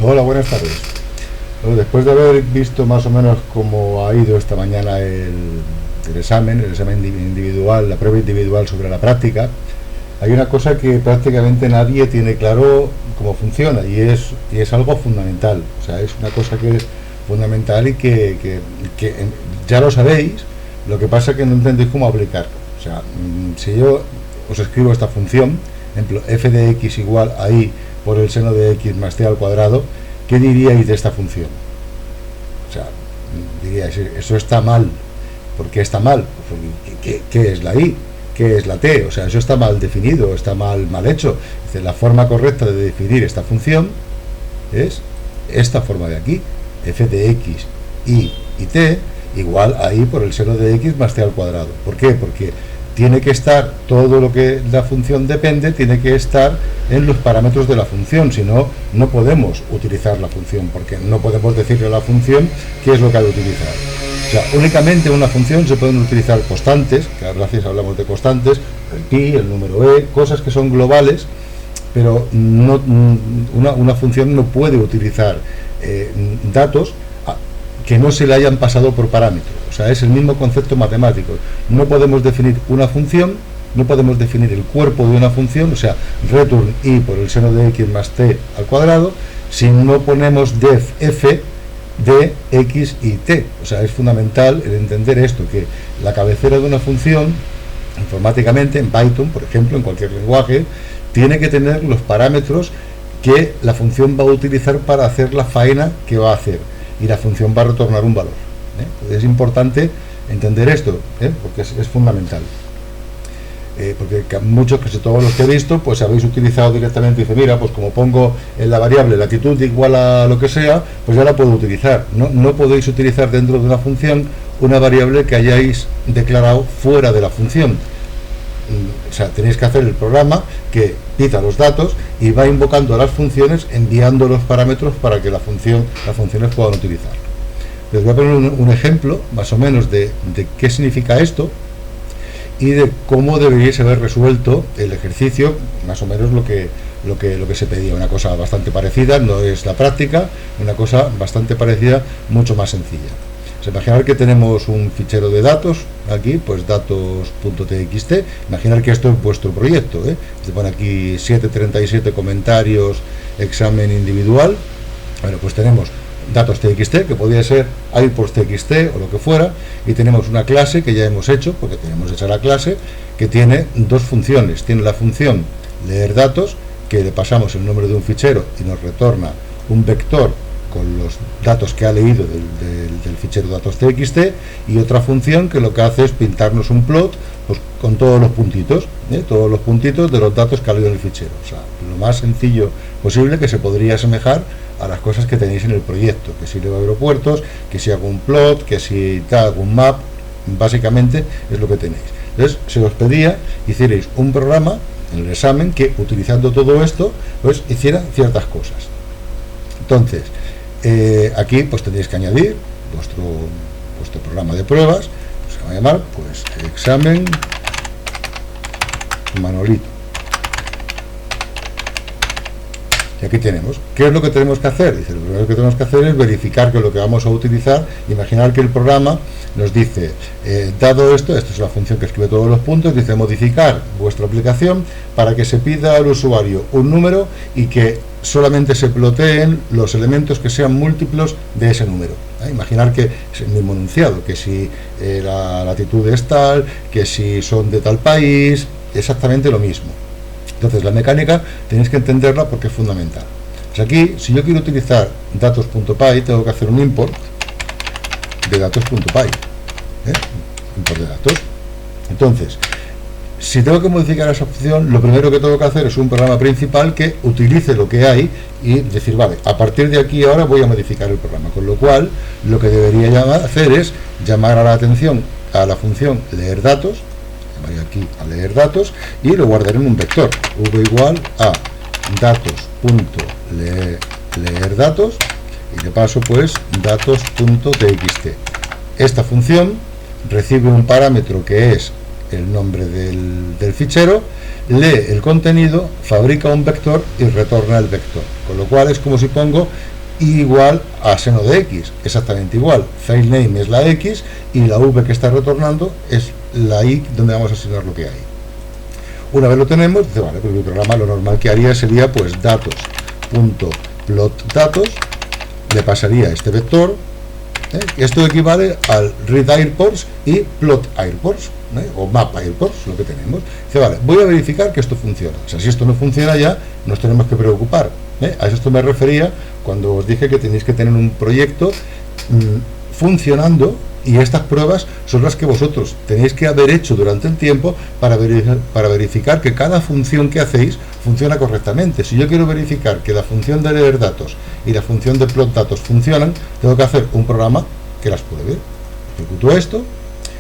Hola, buenas tardes. Bueno, después de haber visto más o menos cómo ha ido esta mañana el examen individual, la prueba individual sobre la práctica, hay una cosa que prácticamente nadie tiene claro cómo funciona y es algo fundamental. O sea, es una cosa que es fundamental y que ya lo sabéis, lo que pasa es que no entendéis cómo aplicarlo. O sea, si yo os escribo esta función, por ejemplo, f de x igual a y por el seno de x más t al cuadrado, ¿qué diríais de esta función? O sea, diríais, eso está mal. ¿Por qué está mal? ¿Qué es la y? ¿Qué es la t? O sea, eso está mal definido, está mal hecho. Dice, la forma correcta de definir esta función es esta forma de aquí, f de x, y t igual a y por el seno de x más t al cuadrado. ¿Por qué? Porque tiene que estar, todo lo que la función depende, tiene que estar en los parámetros de la función, si no, no podemos utilizar la función, porque no podemos decirle a la función qué es lo que ha de utilizar. O sea, únicamente en una función se pueden utilizar constantes, que a veces hablamos de constantes, el pi, el número e, cosas que son globales, pero no, una función no puede utilizar datos que no se le hayan pasado por parámetros. O sea, es el mismo concepto matemático. No podemos definir una función, no podemos definir el cuerpo de una función, o sea, return y por el seno de x más t al cuadrado, si no ponemos def f de x y t. O sea, es fundamental el entender esto, que la cabecera de una función, informáticamente, en Python, por ejemplo, en cualquier lenguaje, tiene que tener los parámetros que la función va a utilizar para hacer la faena que va a hacer, y la función va a retornar un valor. Es importante entender esto, porque es fundamental. Porque muchos, casi todos los que he visto, pues habéis utilizado directamente, dice, mira, pues como pongo en la variable latitud igual a lo que sea, pues ya la puedo utilizar. No podéis utilizar dentro de una función una variable que hayáis declarado fuera de la función. O sea, tenéis que hacer el programa que pita los datos y va invocando a las funciones, enviando los parámetros para que las funciones puedan utilizarlo. Les voy a poner un ejemplo más o menos de qué significa esto y de cómo deberíais haber resuelto el ejercicio, más o menos lo que se pedía. Una cosa bastante parecida, no es la práctica, una cosa bastante parecida, mucho más sencilla. Imaginar que tenemos un fichero de datos aquí, pues datos.txt. Imaginar que esto es vuestro proyecto, se pone aquí 737 comentarios, examen individual. Bueno, pues tenemos datos.txt, que podría ser airports.txt o lo que fuera, y tenemos una clase que ya hemos hecho, porque tenemos hecha la clase, que tiene dos funciones. Tiene la función leer datos, que le pasamos el nombre de un fichero y nos retorna un vector con los datos que ha leído del fichero datos.txt, y otra función que lo que hace es pintarnos un plot, pues, con todos los puntitos de los datos que ha leído en el fichero. O sea, lo más sencillo posible, que se podría asemejar a las cosas que tenéis en el proyecto, que si leo aeropuertos, que si hago un plot, que si hago un map, básicamente es lo que tenéis. Entonces, se os pedía hicierais un programa en el examen que, utilizando todo esto, pues hiciera ciertas cosas. Entonces, aquí pues tendréis que añadir vuestro programa de pruebas, se va a llamar pues examen Manolito. Y aquí tenemos, ¿qué es lo que tenemos que hacer? Dice, lo primero que tenemos que hacer es verificar que lo que vamos a utilizar, imaginar que el programa nos dice, dado esto es la función que escribe todos los puntos, dice modificar vuestra aplicación para que se pida al usuario un número y que solamente se ploteen los elementos que sean múltiplos de ese número. Imaginar que es el mismo enunciado, que si la latitud es tal, que si son de tal país, exactamente lo mismo. Entonces la mecánica tenéis que entenderla porque es fundamental. Pues aquí, si yo quiero utilizar datos.py, tengo que hacer un import de datos.py, import de datos. Entonces, si tengo que modificar esa opción, lo primero que tengo que hacer es un programa principal que utilice lo que hay y decir, vale, a partir de aquí ahora voy a modificar el programa. Con lo cual, lo que debería hacer es llamar a la atención a la función leer datos, voy aquí a leer datos y lo guardaré en un vector, v igual a datos.leer datos y le paso pues datos.txt. Esta función recibe un parámetro que es el nombre del fichero, lee el contenido, fabrica un vector y retorna el vector, con lo cual es como si pongo igual a seno de x, exactamente igual. File name es la x y la v que está retornando es la y donde vamos a asignar lo que hay. Una vez lo tenemos, dice, vale, pues mi programa lo normal que haría sería pues datos.plotDatos, le pasaría este vector, esto equivale al read airports y plot airports, o map airports, lo que tenemos. Dice, vale, voy a verificar que esto funciona. O sea, si esto no funciona ya, nos tenemos que preocupar. A esto me refería cuando os dije que tenéis que tener un proyecto funcionando, y estas pruebas son las que vosotros tenéis que haber hecho durante el tiempo para verificar que cada función que hacéis funciona correctamente. Si yo quiero verificar que la función de leer datos y la función de plot datos funcionan, tengo que hacer un programa que las pruebe. Ejecuto esto,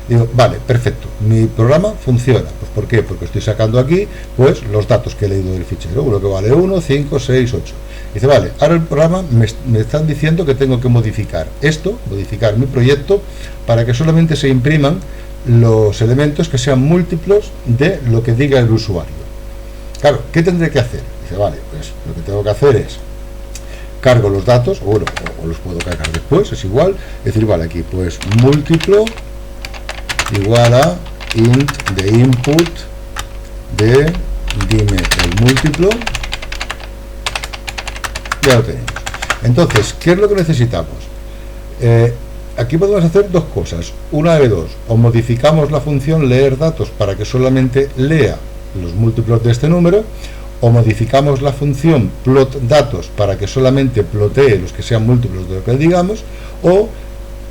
digo, vale, perfecto, mi programa funciona. Pues ¿por qué? Porque estoy sacando aquí pues los datos que he leído del fichero, uno que vale 1, 5, 6, 8. Dice, vale, ahora el programa me están diciendo que tengo que modificar esto, modificar mi proyecto, para que solamente se impriman los elementos que sean múltiplos de lo que diga el usuario. Claro, ¿qué tendré que hacer? Dice, vale, pues lo que tengo que hacer es cargo los datos, o bueno, o los puedo cargar después, es igual, es decir, vale, aquí pues múltiplo igual a int de input de dime el múltiplo. Ya lo tenemos. Entonces, ¿qué es lo que necesitamos? Aquí podemos hacer dos cosas, una de dos: o modificamos la función leer datos para que solamente lea los múltiplos de este número, o modificamos la función plot datos para que solamente plotee los que sean múltiplos de lo que digamos, o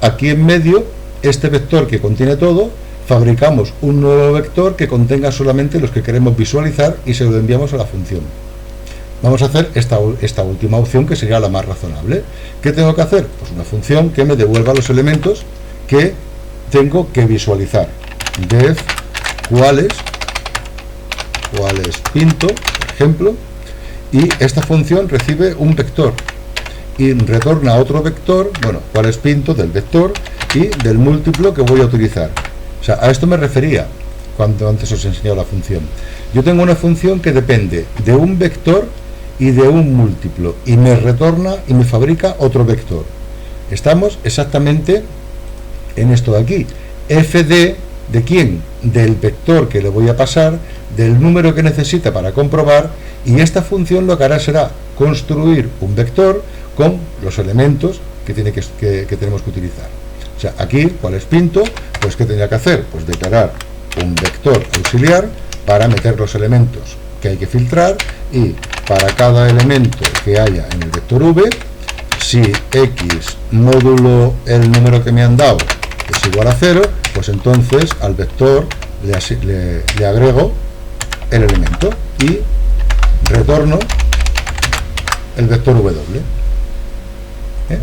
aquí en medio, este vector que contiene todo, fabricamos un nuevo vector que contenga solamente los que queremos visualizar y se lo enviamos a la función. Vamos a hacer esta última opción, que sería la más razonable. ¿Qué tengo que hacer? Pues una función que me devuelva los elementos que tengo que visualizar. Def cuáles pinto, por ejemplo, y esta función recibe un vector y retorna otro vector, bueno, cuáles pinto del vector y del múltiplo que voy a utilizar. O sea, a esto me refería cuando antes os he enseñado la función. Yo tengo una función que depende de un vector y de un múltiplo, y me retorna y me fabrica otro vector. Estamos exactamente en esto de aquí. Fd, ¿de quién? Del vector que le voy a pasar, del número que necesita para comprobar, y esta función lo que hará será construir un vector con los elementos que tenemos que utilizar. O sea, aquí, ¿cuáles pinto? Pues ¿qué tendría que hacer? Pues declarar un vector auxiliar para meter los elementos que hay que filtrar, y para cada elemento que haya en el vector v, si x módulo el número que me han dado es igual a 0, pues entonces al vector le agrego el elemento y retorno el vector w.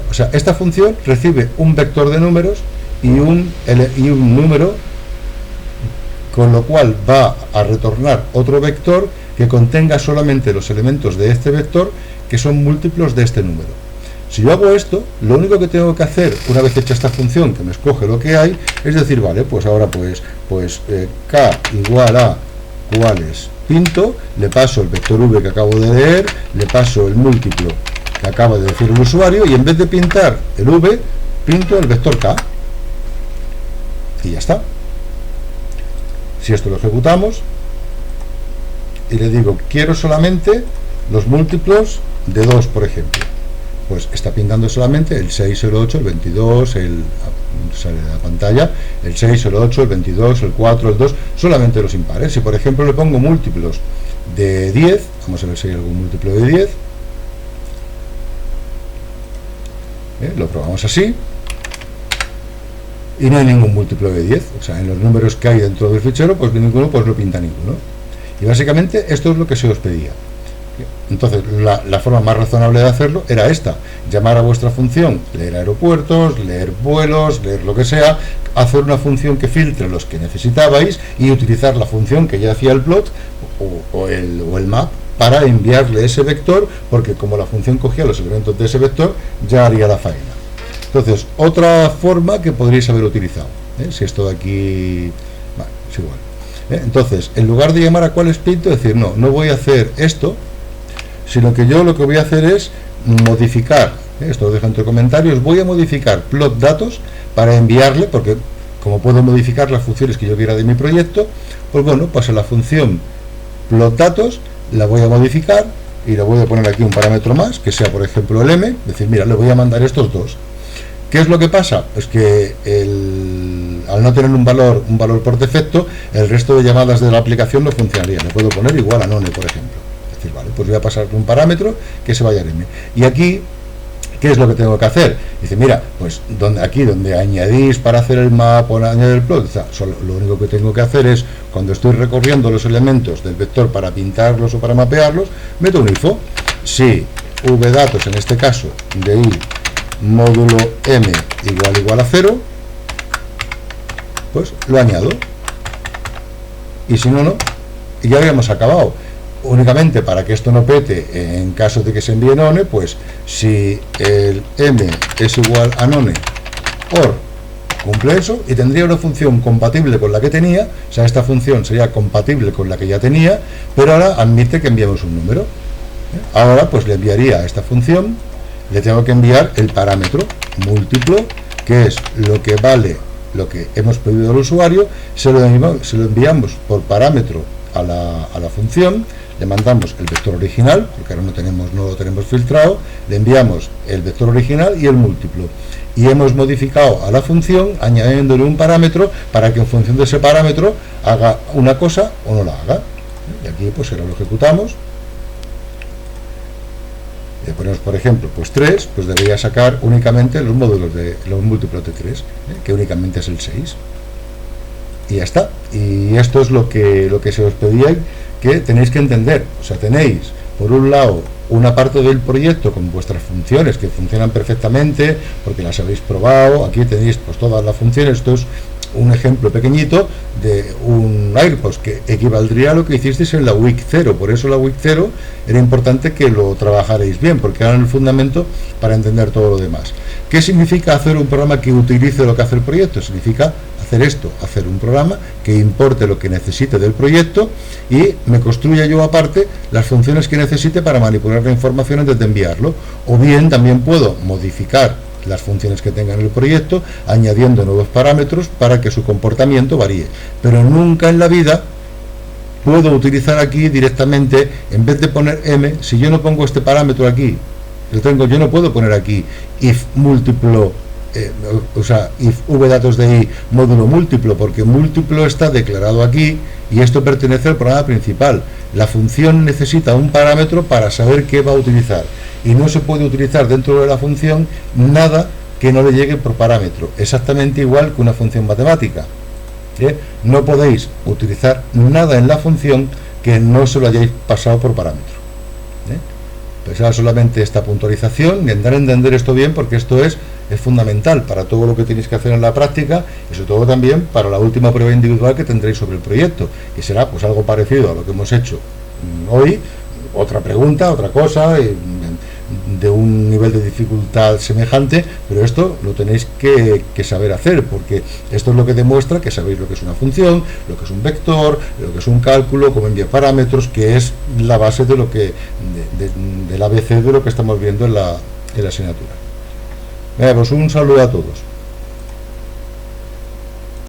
O sea, esta función recibe un vector de números y un número, con lo cual va a retornar otro vector que contenga solamente los elementos de este vector que son múltiplos de este número. Si yo hago esto, lo único que tengo que hacer una vez hecha esta función, que me escoge lo que hay, es decir, vale, pues ahora k igual a cuáles pinto, le paso el vector v que acabo de leer, le paso el múltiplo que acaba de decir el usuario, y en vez de pintar el v, pinto el vector k, y ya está. Si esto lo ejecutamos y le digo quiero solamente los múltiplos de 2, por ejemplo, pues está pintando solamente el 6, el 8, el 22, sale de la pantalla, el 6, el 8, el 22, el 4, el 2, solamente los impares. Si por ejemplo le pongo múltiplos de 10, vamos a ver si hay algún múltiplo de 10, lo probamos así, y no hay ningún múltiplo de 10, o sea, en los números que hay dentro del fichero, pues ninguno, pues no pinta ninguno. Y básicamente esto es lo que se os pedía. Entonces, la forma más razonable de hacerlo era esta: llamar a vuestra función, leer aeropuertos, leer vuelos, leer lo que sea, hacer una función que filtre los que necesitabais y utilizar la función que ya hacía el plot o el map para enviarle ese vector, porque como la función cogía los elementos de ese vector, ya haría la faena. Entonces, otra forma que podríais haber utilizado, si esto de aquí, vale, es igual. Entonces, en lugar de llamar a cuál espíritu, decir, no voy a hacer esto, sino que yo lo que voy a hacer es modificar, esto lo dejo entre comentarios, voy a modificar plot datos para enviarle, porque como puedo modificar las funciones que yo quiera de mi proyecto, pues bueno, pues en la función plot datos la voy a modificar y le voy a poner aquí un parámetro más, que sea por ejemplo el m, decir, mira, le voy a mandar estos dos. ¿Qué es lo que pasa? Pues que al no tener un valor por defecto, el resto de llamadas de la aplicación no funcionaría. Le puedo poner igual a none, por ejemplo. Es decir, vale, pues voy a pasar un parámetro que se vaya al m. Y aquí, ¿qué es lo que tengo que hacer? Dice, mira, pues aquí donde añadís para hacer el map o añadir el plot, lo único que tengo que hacer es, cuando estoy recorriendo los elementos del vector para pintarlos o para mapearlos, meto un ifo. Si vdatos, en este caso, de i módulo m igual a 0, pues lo añado. Y si no, y ya habíamos acabado. Únicamente para que esto no pete, en caso de que se envíe none, pues si el m es igual a none or cumple eso, y tendría una función compatible con la que tenía, o sea, esta función sería compatible con la que ya tenía, pero ahora admite que enviamos un número. Ahora pues le enviaría a esta función, le tengo que enviar el parámetro múltiplo, que es lo que vale lo que hemos pedido al usuario, se lo enviamos por parámetro a la función, le mandamos el vector original, porque ahora no lo tenemos filtrado, le enviamos el vector original y el múltiplo, y hemos modificado a la función añadiéndole un parámetro para que en función de ese parámetro haga una cosa o no la haga. Y aquí pues ahora lo ejecutamos. Le ponemos, por ejemplo, pues 3, pues debería sacar únicamente los módulos de los múltiplos de 3, que únicamente es el 6. Y ya está. Y esto es lo que se os pedía, que tenéis que entender. O sea, tenéis, por un lado, una parte del proyecto con vuestras funciones que funcionan perfectamente, porque las habéis probado. Aquí tenéis pues todas las funciones. Esto es un ejemplo pequeñito de un AirPods que equivaldría a lo que hicisteis en la week 0. Por eso la week 0 era importante que lo trabajaréis bien, porque era el fundamento para entender todo lo demás. ¿Qué significa hacer un programa que utilice lo que hace el proyecto? Significa hacer esto, hacer un programa que importe lo que necesite del proyecto y me construya yo aparte las funciones que necesite para manipular la información antes de enviarlo. O bien también puedo modificar las funciones que tenga en el proyecto, añadiendo nuevos parámetros para que su comportamiento varíe. Pero nunca en la vida puedo utilizar aquí directamente, en vez de poner m, si yo no pongo este parámetro aquí, yo no puedo poner aquí if múltiplo, o sea, if vdatos de i módulo múltiplo, porque múltiplo está declarado aquí y esto pertenece al programa principal. La función necesita un parámetro para saber qué va a utilizar, y no se puede utilizar dentro de la función nada que no le llegue por parámetro, exactamente igual que una función matemática. No podéis utilizar nada en la función que no se lo hayáis pasado por parámetro. Pues era solamente esta puntualización, intentar entender esto bien, porque esto es fundamental para todo lo que tenéis que hacer en la práctica, y sobre todo también para la última prueba individual que tendréis sobre el proyecto, que será pues algo parecido a lo que hemos hecho hoy, otra pregunta, otra cosa, de un nivel de dificultad semejante, pero esto lo tenéis que saber hacer, porque esto es lo que demuestra que sabéis lo que es una función, lo que es un vector, lo que es un cálculo, cómo enviar parámetros, que es la base de lo que del ABC de lo que estamos viendo en la asignatura. Pues un saludo a todos.